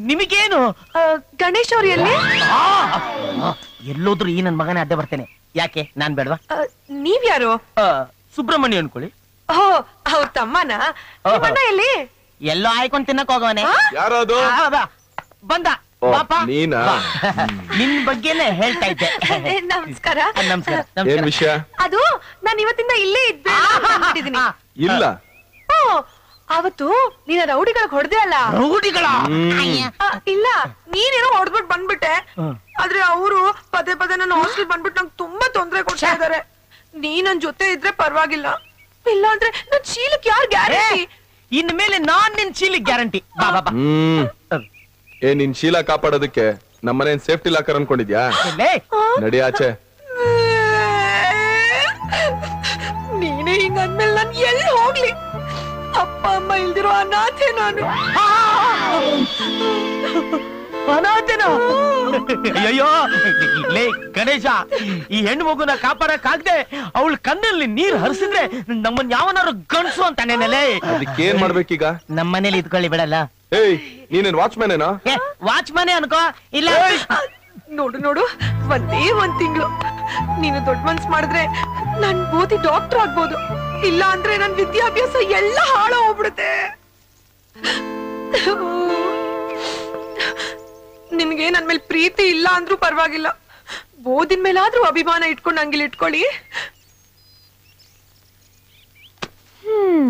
ನಿಮಗೇನು? ಗಣೇಶ್ ಅವ್ರು ಎಲ್ಲಿ? ಎಲ್ಲೋದ್ರು ಈ ನನ್ ಮಗನೇ ಅಡ್ಡ ಬರ್ತೇನೆ. ಯಾಕೆ ನಾನ್ ಬೇಡವಾ? ನೀವ್ಯಾರು? ಸುಬ್ರಹ್ಮಣ್ಯ ಅನ್ಕೊಳ್ಳಿ. ಓ ಅವ್ರ ತಮ್ಮನ? ನಿಮ್ಮಣ್ಣ ಎಲ್ಲಿ? ಎಲ್ಲೋ ಆಯ್ಕೊಂಡ್ ತಿನ್ನಕ್ ಹೋಗವನೆ. ಯಾರದು? ಬಂದ ಪಾಪ. ನೀನಾ? ನಿನ್ ಬಗ್ಗೆನೆ ಹೇಳ್ತಾ ಇದ್ದೆ. ನಮಸ್ಕಾರ. ನಮಸ್ಕಾರ. ಏನ್ ವಿಷಯ? ಅದು ನಾನ್ ಇವತ್ತಿಂದ ಇಲ್ಲೇ ಇದ್ದೀನಿ. ಇಲ್ಲ. ಅವತ್ತು ನೀನ ರೌಡಿಗಳಿಗೆ ಹೊಡೆದೆ ಅಲ್ಲ? ರೌಡಿಗಳ? ಇಲ್ಲ, ನೀನೇನೋ ಹೊಡೆದ್ಬಿಟ್ಟು ಬಂದ್ಬಿಟ್ಟೆ. ಆದ್ರೆ ಅವರು ಪದೇ ಪದೇ ನನ್ನ ಹಾಸ್ಟೆಲ್ ಬಂದ್ಬಿಟ್ಟು ನಂಗೆ ತುಂಬಾ ತೊಂದರೆ ಕೊಡ್ತಾ ಇದಾರೆ. ನೀ ನನ್ ಜೊತೆ ಇದ್ರೆ ಪರವಾಗಿಲ್ಲ, ಇಲ್ಲ ಅಂದ್ರೆ ನನ್ ಚೀಲಕ್ ಯಾರು ಗ್ಯಾರಂಟಿ? ಇನ್ ಮೇಲೆ ನಾನ್ ನಿನ್ ಚೀಲಕ್ ಗ್ಯಾರಂಟಿ. ನಿನ್ ಶೀಲ ಕಾಪಾಡೋದಕ್ಕೆ ನಮ್ಮನೇನ್ ಸೇಫ್ಟಿ ಲಾಕರ್ ಅನ್ಕೊಂಡಿದ್ಯಾ? ನಡಿ ಆಚೆ. ನೀನೇ ಹಿಂಗ ಅಂದ್ಮೇಲೆ ನಾನ್ ಎಲ್ಲಿ ಹೋಗ್ಲಿ? ಅಪ್ಪ ಅಮ್ಮ ಇಲ್ದಿರೋ ಅನಾಥೆ ನಾನು. ಅನಾಥೆನ? ಅಯ್ಯೋ ಲೇ ಗಣೇಶ, ಈ ಹೆಣ್ಣು ಮಗುನ ಕಾಪಾಡಕ್ಕಾಗ್ದೆ ಅವಳ ಕಣ್ಣಲ್ಲಿ ನೀರ್ ಹರಿಸಿದ್ರೆ ನಮ್ಮನ್ ಯಾವನಾರು ಗಂಡ್ಸು ಅಂತಾನೇನಲ್ಲೇ. ಅದಕ್ಕೇನ್ ಮಾಡ್ಬೇಕೀಗ? ನಮ್ಮನೇಲಿ ಇದ್ಕೊಳ್ಳಿ ಬಿಡಲ್ಲ. ಏಯ್, ನೀನೇನ್ ವಾಚ್ಮ್ಯಾನ್ ಏನೋ? ವಾಚ್ಮನೇ ಅನ್ಕೋ. ಇಲ್ಲ ನೋಡು ನೋಡು, ಒಂದೇ ಒಂದ್ ತಿಂಗಳು ನೀನು ದೊಡ್ಡ ಮನ್ಸ್ ಮಾಡಿದ್ರೆ ನನ್ ಓದಿ ಡಾಕ್ಟರ್ ಆಗ್ಬೋದು, ಇಲ್ಲ ಅಂದ್ರೆ ನನ್ ವಿದ್ಯಾಭ್ಯಾಸ ಎಲ್ಲ ಹಾಳ ಹೋಗ್ಬಿಡುತ್ತೆ. ನಿನ್ಗೆ ನನ್ ಮೇಲೆ ಪ್ರೀತಿ ಇಲ್ಲ ಅಂದ್ರೂ ಪರವಾಗಿಲ್ಲ, ಓದಿನ ಮೇಲಾದ್ರೂ ಅಭಿಮಾನ ಇಟ್ಕೊಂಡು ನಂಗಿಲ್ ಇಟ್ಕೊಳ್ಳಿ.